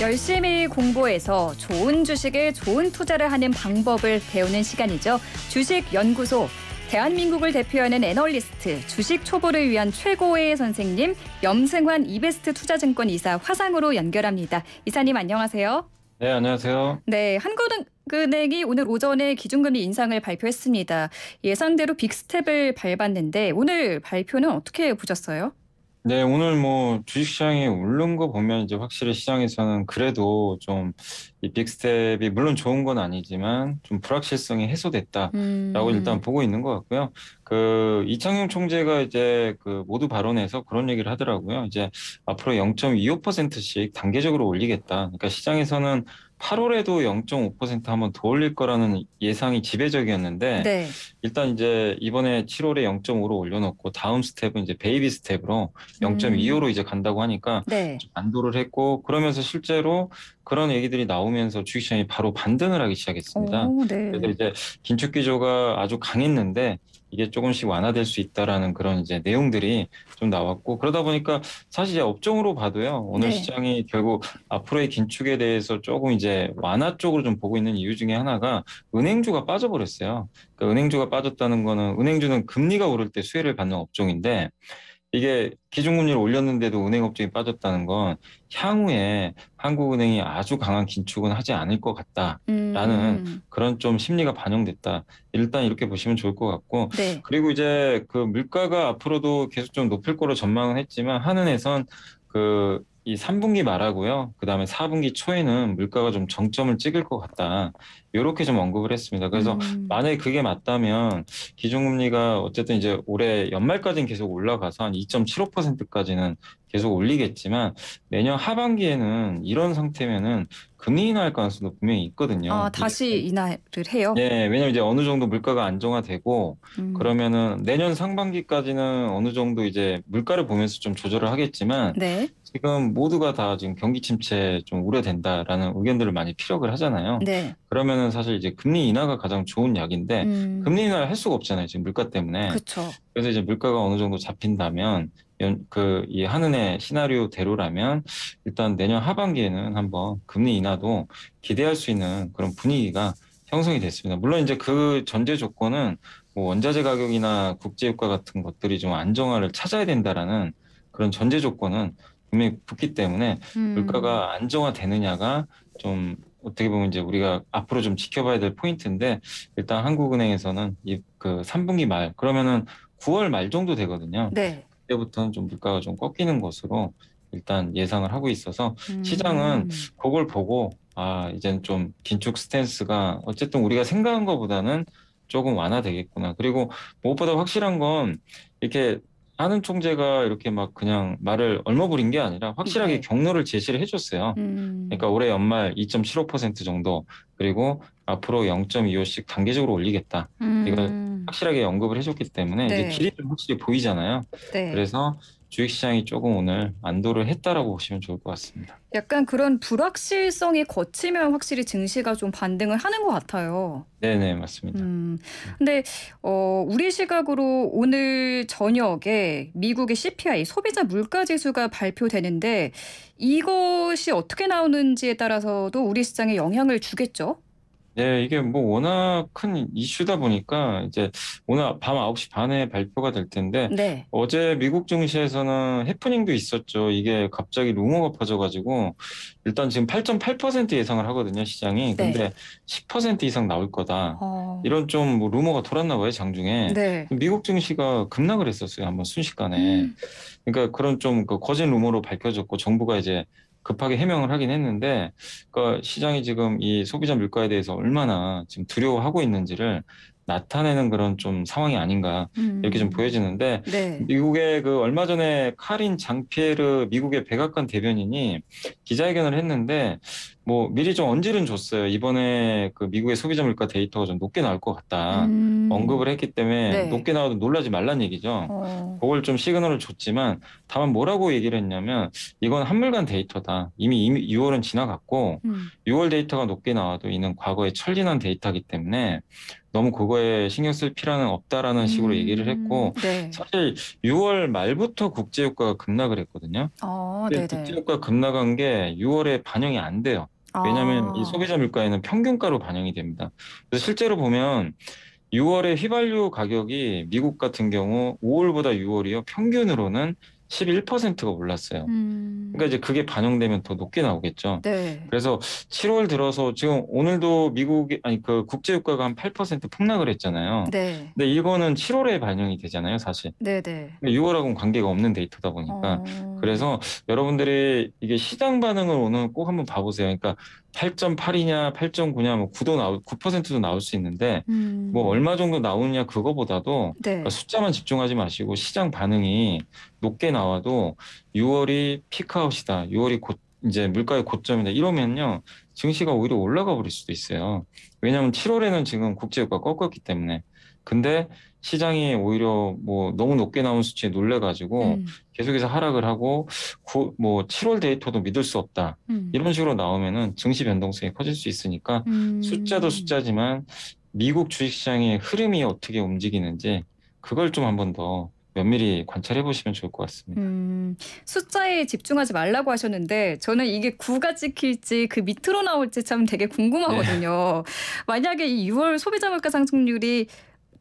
열심히 공부해서 좋은 주식에 좋은 투자를 하는 방법을 배우는 시간이죠. 주식연구소. 대한민국을 대표하는 애널리스트, 주식 초보를 위한 최고의 선생님 염승환 이베스트 투자증권 이사 화상으로 연결합니다. 이사님 안녕하세요. 네, 안녕하세요. 네, 한국은행이 오늘 오전에 기준금리 인상을 발표했습니다. 예상대로 빅스텝을 밟았는데 오늘 발표는 어떻게 보셨어요? 네, 오늘 주식시장이 오른 거 보면 이제 확실히 시장에서는 그래도 좀 이 빅스텝이 물론 좋은 건 아니지만 좀 불확실성이 해소됐다라고 일단 보고 있는 것 같고요. 이창용 총재가 이제 모두 발언에서 그런 얘기를 하더라고요. 이제 앞으로 0.25%씩 단계적으로 올리겠다. 그러니까 시장에서는 8월에도 0.5% 한번 더 올릴 거라는 예상이 지배적이었는데 네. 일단 이제 이번에 7월에 0.5로 올려놓고 다음 스텝은 이제 베이비 스텝으로 0.25로 이제 간다고 하니까 네. 좀 안도를 했고 그러면서 실제로 그런 얘기들이 나오면서 주식시장이 바로 반등을 하기 시작했습니다. 오, 네. 그래서 이제 긴축 기조가 아주 강했는데 이게 조금씩 완화될 수 있다라는 그런 이제 내용들이 좀 나왔고 그러다 보니까 사실 이제 업종으로 봐도요. 오늘 네. 시장이 결국 앞으로의 긴축에 대해서 조금 이제 완화 쪽으로 좀 보고 있는 이유 중에 하나가 은행주가 빠져버렸어요. 그러니까 은행주가 빠졌다는 거는 은행주는 금리가 오를 때 수혜를 받는 업종인데 이게 기준금리를 올렸는데도 은행 업종이 빠졌다는 건 향후에 한국은행이 아주 강한 긴축은 하지 않을 것 같다라는 그런 좀 심리가 반영됐다. 일단 이렇게 보시면 좋을 것 같고 네. 그리고 이제 물가가 앞으로도 계속 좀 높을 거로 전망은 했지만 한은에선 이 3분기 말하고요. 그다음에 4분기 초에는 물가가 좀 정점을 찍을 것 같다. 이렇게 좀 언급을 했습니다. 그래서 만약에 그게 맞다면 기준금리가 어쨌든 이제 올해 연말까지는 계속 올라가서 한 2.75%까지는 계속 올리겠지만 내년 하반기에는 이런 상태면은 금리 인하할 가능성도 분명히 있거든요. 아, 다시 인하를 해요? 네, 왜냐면 이제 어느 정도 물가가 안정화되고 그러면은 내년 상반기까지는 어느 정도 이제 물가를 보면서 좀 조절을 하겠지만 네. 지금 모두가 다 지금 경기 침체 좀 우려된다라는 의견들을 많이 피력을 하잖아요. 네. 그러면은 사실 이제 금리 인하가 가장 좋은 약인데 금리 인하를 할 수가 없잖아요. 지금 물가 때문에. 그렇죠. 그래서 이제 물가가 어느 정도 잡힌다면 이 한은의 시나리오대로라면 일단 내년 하반기에는 한번 금리 인하도 기대할 수 있는 그런 분위기가 형성이 됐습니다. 물론 이제 그 전제 조건은 원자재 가격이나 국제유가 같은 것들이 좀 안정화를 찾아야 된다라는 그런 전제 조건은 분명히 붙기 때문에 물가가 안정화되느냐가 좀 어떻게 보면 이제 우리가 앞으로 좀 지켜봐야 될 포인트인데 일단 한국은행에서는 3분기 말 그러면은 9월 말 정도 되거든요. 네. 그때부터는 좀 물가가 좀 꺾이는 것으로 일단 예상을 하고 있어서 시장은 그걸 보고 이제는 좀 긴축 스탠스가 어쨌든 우리가 생각한 것보다는 조금 완화되겠구나. 그리고 무엇보다 확실한 건 이렇게 하는 총재가 이렇게 막 그냥 말을 얼머부린 게 아니라 확실하게 네. 경로를 제시를 해줬어요. 그러니까 올해 연말 2.75% 정도 그리고 앞으로 0.25씩 단계적으로 올리겠다. 이걸 확실하게 언급을 해줬기 때문에 이제 네. 길이 좀 확실히 보이잖아요. 네. 그래서 주식시장이 조금 오늘 안도를 했다라고 보시면 좋을 것 같습니다. 약간 그런 불확실성이 거치면 확실히 증시가 좀 반등을 하는 것 같아요. 네네, 맞습니다. 근데 우리 시각으로 오늘 저녁에 미국의 CPI 소비자 물가 지수가 발표되는데 이것이 어떻게 나오는지에 따라서도 우리 시장에 영향을 주겠죠? 네, 이게 워낙 큰 이슈다 보니까 이제 오늘 밤 9시 반에 발표가 될 텐데 네. 어제 미국 증시에서는 해프닝도 있었죠. 이게 갑자기 루머가 퍼져가지고 일단 지금 8.8% 예상을 하거든요, 시장이. 네. 근데 10% 이상 나올 거다. 어. 이런 좀 루머가 돌았나 봐요, 장중에. 네. 미국 증시가 급락을 했었어요, 한번 순식간에. 그러니까 그런 좀 거짓 루머로 밝혀졌고 정부가 이제 급하게 해명을 하긴 했는데 그러니까 시장이 지금 이 소비자 물가에 대해서 얼마나 지금 두려워하고 있는지를 나타내는 그런 좀 상황이 아닌가 이렇게 좀 보여지는데 네. 미국의 얼마 전에 카린 장피에르 미국의 백악관 대변인이 기자회견을 했는데 미리 좀 언질은 줬어요. 이번에 미국의 소비자 물가 데이터가 좀 높게 나올 것 같다. 언급을 했기 때문에 네. 높게 나와도 놀라지 말란 얘기죠. 그걸 좀 시그널을 줬지만 다만 뭐라고 얘기를 했냐면 이건 한물간 데이터다. 이미 6월은 지나갔고 6월 데이터가 높게 나와도 이는 과거에 천린한 데이터이기 때문에 너무 그거에 신경 쓸 필요는 없다라는 식으로 얘기를 했고 네. 사실 6월 말부터 국제유가가 급락을 했거든요. 근데 네네. 국제유가 급락한 게 6월에 반영이 안 돼요. 왜냐하면 이 아. 소비자 물가에는 평균가로 반영이 됩니다. 그래서 실제로 보면 6월에 휘발유 가격이 미국 같은 경우 5월보다 6월이요. 평균으로는 11%가 올랐어요. 그러니까 음. 이제 그게 반영되면 더 높게 나오겠죠. 네. 그래서 7월 들어서 지금 오늘도 미국이 아니 그 국제유가가 한 8% 폭락을 했잖아요. 네. 근데 이거는 7월에 반영이 되잖아요, 사실. 네네. 6월하고는 관계가 없는 데이터다 보니까. 어. 그래서 여러분들이 이게 시장 반응을 오늘 꼭 한번 봐보세요. 그러니까 8.8이냐, 8.9냐, 뭐 9도 나올, 9%도 나올 수 있는데 뭐 음. 얼마 정도 나오느냐 그거보다도 그러니까 네. 숫자만 집중하지 마시고 시장 반응이 높게 나와도 6월이 피크아웃이다. 6월이 곧 이제 물가의 고점이다. 이러면요. 증시가 오히려 올라가 버릴 수도 있어요. 왜냐하면 7월에는 지금 국제유가 꺾었기 때문에. 근데 시장이 오히려 뭐 너무 높게 나온 수치에 놀래가지고 음. 계속해서 하락을 하고 뭐 7월 데이터도 믿을 수 없다. 음. 이런 식으로 나오면은 증시 변동성이 커질 수 있으니까 숫자도 음. 숫자지만 미국 주식시장의 흐름이 어떻게 움직이는지 그걸 좀 한번 더 면밀히 관찰해 보시면 좋을 것 같습니다. 숫자에 집중하지 말라고 하셨는데 저는 이게 9가 찍힐지 그 밑으로 나올지 참 되게 네. 궁금하거든요. 만약에 이 6월 소비자 물가 상승률이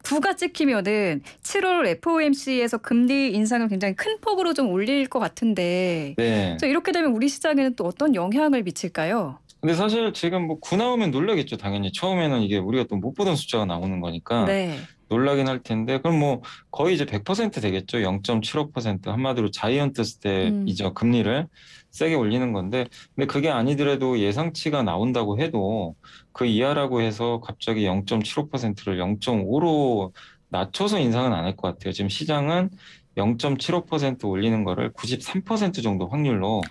9가 찍히면은 7월 FOMC에서 금리 인상을 굉장히 큰 폭으로 좀 올릴 것 같은데 네. 또 이렇게 되면 우리 시장에는 또 어떤 영향을 미칠까요? 근데 사실 지금 뭐 9 나오면 놀라겠죠, 당연히. 처음에는 이게 우리가 또 못 보던 숫자가 나오는 거니까 네. 놀라긴 할 텐데, 그럼 뭐 거의 이제 100% 되겠죠. 0.75% 한마디로 자이언트 음. 스텝이죠. 금리를 세게 올리는 건데, 근데 그게 아니더라도 예상치가 나온다고 해도 그 이하라고 해서 갑자기 0.75%를 0.5로 낮춰서 인상은 안 할 것 같아요. 지금 시장은 0.75% 올리는 거를 93% 정도 확률로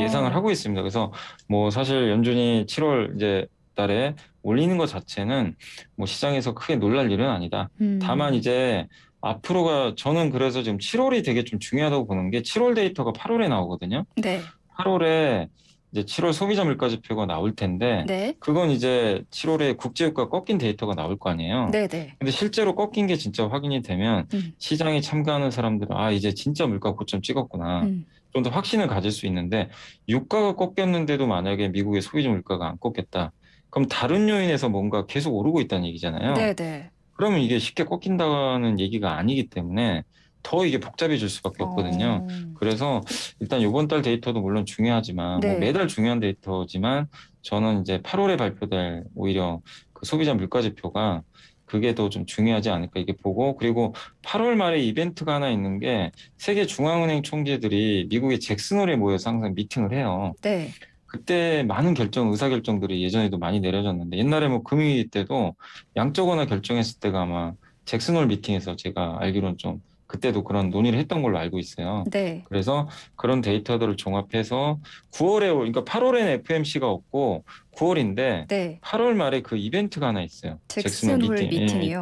예상을 어. 하고 있습니다. 그래서 뭐 사실 연준이 7월 이제 달에 올리는 것 자체는 뭐 시장에서 크게 놀랄 일은 아니다. 다만 음. 이제 앞으로가 저는 그래서 지금 7월이 되게 좀 중요하다고 보는 게 7월 데이터가 8월에 나오거든요. 네. 8월에 이제 7월 소비자 물가 지표가 나올 텐데 네. 그건 이제 7월에 국제유가 꺾인 데이터가 나올 거 아니에요. 네네. 근데 실제로 꺾인 게 진짜 확인이 되면 음. 시장에 참가하는 사람들은 아 이제 진짜 물가 고점 찍었구나. 음. 좀 더 확신을 가질 수 있는데 유가가 꺾였는데도 만약에 미국의 소비자 물가가 안 꺾였다. 그럼 다른 요인에서 뭔가 계속 오르고 있다는 얘기잖아요. 네네. 그러면 이게 쉽게 꺾인다는 얘기가 아니기 때문에 더 이게 복잡해질 수밖에 없거든요. 어. 그래서 일단 이번 달 데이터도 물론 중요하지만 뭐 네. 매달 중요한 데이터지만 저는 이제 8월에 발표될 오히려 그 소비자 물가 지표가 그게 더 좀 중요하지 않을까 이게 보고 그리고 8월 말에 이벤트가 하나 있는 게 세계 중앙은행 총재들이 미국의 잭슨홀에 모여서 항상 미팅을 해요. 네. 그때 많은 의사결정들이 예전에도 많이 내려졌는데 옛날에 뭐 금융위기 때도 양적 완화 결정했을 때가 아마 잭슨홀 미팅에서 제가 알기로는 좀 그때도 그런 논의를 했던 걸로 알고 있어요. 네. 그래서 그런 데이터들을 종합해서 9월에 그러니까 8월에는 FMC가 없고 9월인데 네. 8월 말에 그 이벤트가 하나 있어요. 잭슨홀 잭슨홀 미팅. 예, 미팅이요?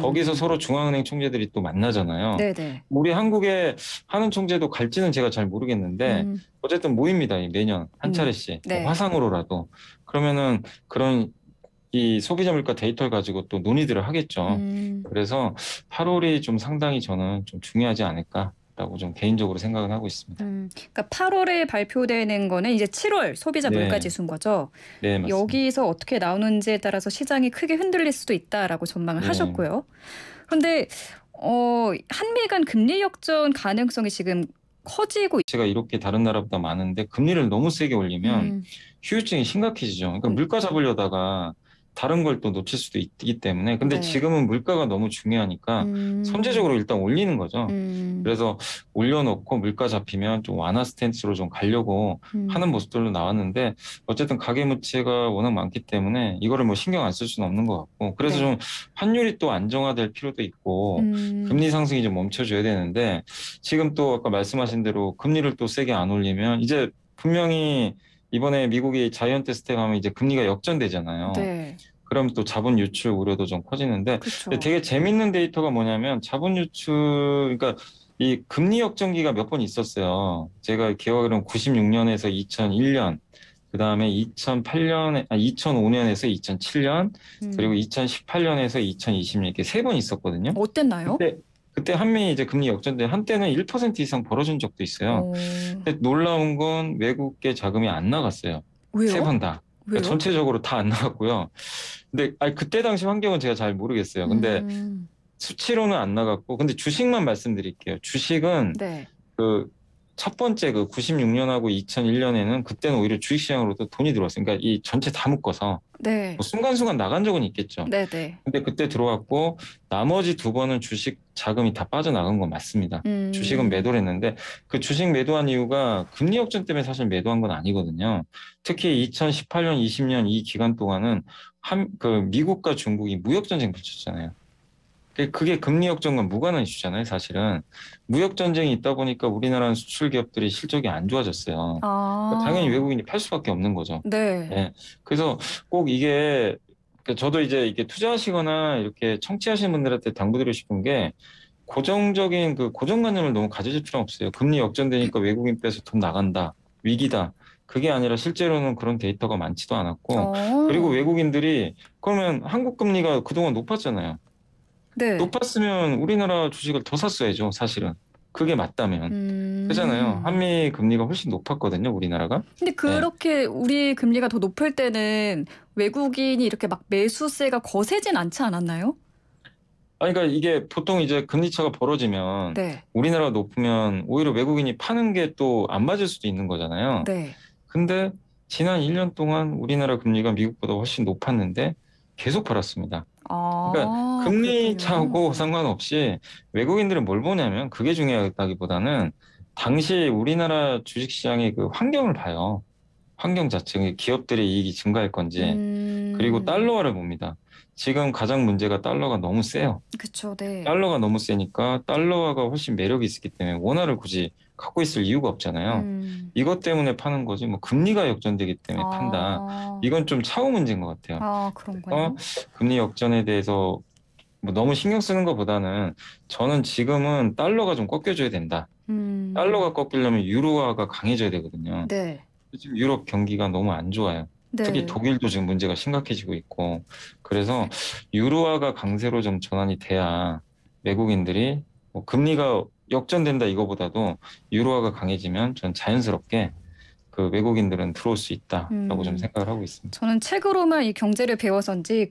거기서 서로 중앙은행 총재들이 또 만나잖아요. 네네. 우리 한국에 하는 총재도 갈지는 제가 잘 모르겠는데 음. 어쨌든 모입니다. 이 매년 한 차례씩 뭐 네. 화상으로라도 그러면은 그런 이 소비자 물가 데이터를 가지고 또 논의들을 하겠죠. 음. 그래서 8월이 좀 상당히 저는 좀 중요하지 않을까라고 좀 개인적으로 생각은 하고 있습니다. 그러니까 8월에 발표되는 거는 이제 7월 소비자 물가 네, 지수인 거죠. 네 맞습니다. 여기서 어떻게 나오는지에 따라서 시장이 크게 흔들릴 수도 있다라고 전망을 네, 하셨고요. 그런데 한미 간 금리 역전 가능성이 지금 커지고 제가 이렇게 다른 나라보다 많은데 금리를 너무 세게 올리면 음. 후유증이 심각해지죠. 그러니까 음. 물가 잡으려다가 다른 걸 또 놓칠 수도 있기 때문에. 근데 네. 지금은 물가가 너무 중요하니까 음. 선제적으로 일단 올리는 거죠. 음. 그래서 올려놓고 물가 잡히면 좀 완화 스탠스로 좀 가려고 하는 음. 모습들로 나왔는데 어쨌든 가계부채가 워낙 많기 때문에 이거를 뭐 신경 안 쓸 수는 없는 것 같고 그래서 네. 좀 환율이 또 안정화될 필요도 있고 음. 금리 상승이 좀 멈춰줘야 되는데 지금 또 아까 말씀하신 대로 금리를 또 세게 안 올리면 이제 분명히 이번에 미국이 자이언트 스텝 하면 이제 금리가 역전되잖아요. 네. 그럼 또 자본 유출 우려도 좀 커지는데 근데 그쵸. 되게 재밌는 데이터가 뭐냐면 자본 유출 그러니까 이 금리 역전기가 몇 번 있었어요. 제가 기억하기로는 96년에서 2001년 그다음에 2005년에서 2007년, 그리고 음. 2018년에서 2020년 이렇게 세 번 있었거든요. 어땠나요? 그때 한미 이제 금리 역전돼 한때는 1% 이상 벌어진 적도 있어요. 어, 근데 놀라운 건 외국계 자금이 안 나갔어요. 세 왜요? 번 다. 그러니까 왜요? 전체적으로 다 안 나갔고요. 근데 아니, 그때 당시 환경은 제가 잘 모르겠어요. 근데 음, 수치로는 안 나갔고, 근데 주식만 말씀드릴게요. 주식은 네, 그 첫 번째 그 96년하고 2001년에는 그때는 오히려 주식시장으로도 돈이 들어왔어요. 그러니까 이 전체 다 묶어서 네, 뭐 순간순간 나간 적은 있겠죠. 네, 네. 근데 그때 들어왔고 나머지 두 번은 주식 자금이 다 빠져나간 건 맞습니다. 주식은 음, 매도를 했는데 그 주식 매도한 이유가 금리 역전 때문에 사실 매도한 건 아니거든요. 특히 2018년, 20년 이 기간 동안은 그 미국과 중국이 무역 전쟁 붙였잖아요. 그게 금리 역전과 무관한 이슈잖아요, 사실은. 무역 전쟁이 있다 보니까 우리나라는 수출 기업들이 실적이 안 좋아졌어요. 그러니까 당연히 아, 외국인이 팔 수밖에 없는 거죠. 네, 예. 그래서 꼭 이게 그러니까 저도 이제 이게 투자하시거나 이렇게 청취하시는 분들한테 당부드리고 싶은 게 고정적인 그 고정관념을 너무 가지실 필요는 없어요. 금리 역전되니까 외국인 빼서 돈 나간다. 위기다. 그게 아니라 실제로는 그런 데이터가 많지도 않았고 그리고 어, 외국인들이 그러면 한국 금리가 그동안 높았잖아요. 네, 높았으면 우리나라 주식을 더 샀어야죠, 사실은. 그게 맞다면. 그잖아요. 음. 한미 금리가 훨씬 높았거든요, 우리나라가. 근데 예. 그렇게 우리 금리가 더 높을 때는 외국인이 이렇게 막 매수세가 거세진 않지 않았나요? 아니, 그러니까 이게 보통 이제 금리차가 벌어지면 네, 우리나라가 높으면 오히려 외국인이 파는 게 또 안 맞을 수도 있는 거잖아요. 네. 근데 지난 1년 동안 우리나라 금리가 미국보다 훨씬 높았는데 계속 팔았습니다. 그러니까 아, 금리 차하고 그렇군요. 상관없이 외국인들은 뭘 보냐면 그게 중요하다기보다는 당시 우리나라 주식시장의 그 환경을 봐요. 환경 자체, 기업들의 이익이 증가할 건지, 그리고 음, 달러화를 봅니다. 지금 가장 문제가 달러가 너무 세요. 그쵸, 네. 달러가 너무 세니까 달러화가 훨씬 매력이 있기 때문에 원화를 굳이 갖고 있을 이유가 없잖아요. 음, 이것 때문에 파는 거지, 뭐 금리가 역전되기 때문에 판다. 아, 이건 좀 차후 문제인 것 같아요. 아, 그래서 그런가요? 금리 역전에 대해서 뭐 너무 신경 쓰는 것보다는 저는 지금은 달러가 좀 꺾여줘야 된다. 달러가 음, 꺾이려면 유로화가 강해져야 되거든요. 네, 지금 유럽 경기가 너무 안 좋아요. 특히 네. 독일도 지금 문제가 심각해지고 있고, 그래서 유로화가 강세로 좀 전환이 돼야 외국인들이 뭐 금리가 역전된다 이거보다도 유로화가 강해지면 전 자연스럽게 그 외국인들은 들어올 수 있다라고 좀 음. 생각을 하고 있습니다. 저는 책으로만 이 경제를 배워서인지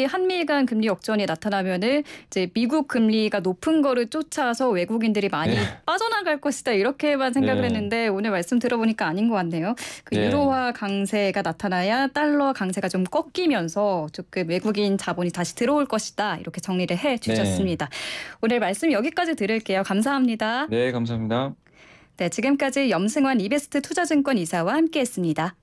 한미 간 금리 역전이 나타나면은 이제 미국 금리가 높은 거를 쫓아서 외국인들이 네, 많이 빠져나갈 것이다 이렇게만 생각을 네, 했는데 오늘 말씀 들어보니까 아닌 것 같네요. 그 네, 유로화 강세가 나타나야 달러 강세가 좀 꺾이면서 조금 외국인 자본이 다시 들어올 것이다 이렇게 정리를 해 네, 주셨습니다. 오늘 말씀 여기까지 들을게요. 감사합니다. 네, 감사합니다. 네, 지금까지 염승환 이베스트 투자증권 이사와 함께했습니다.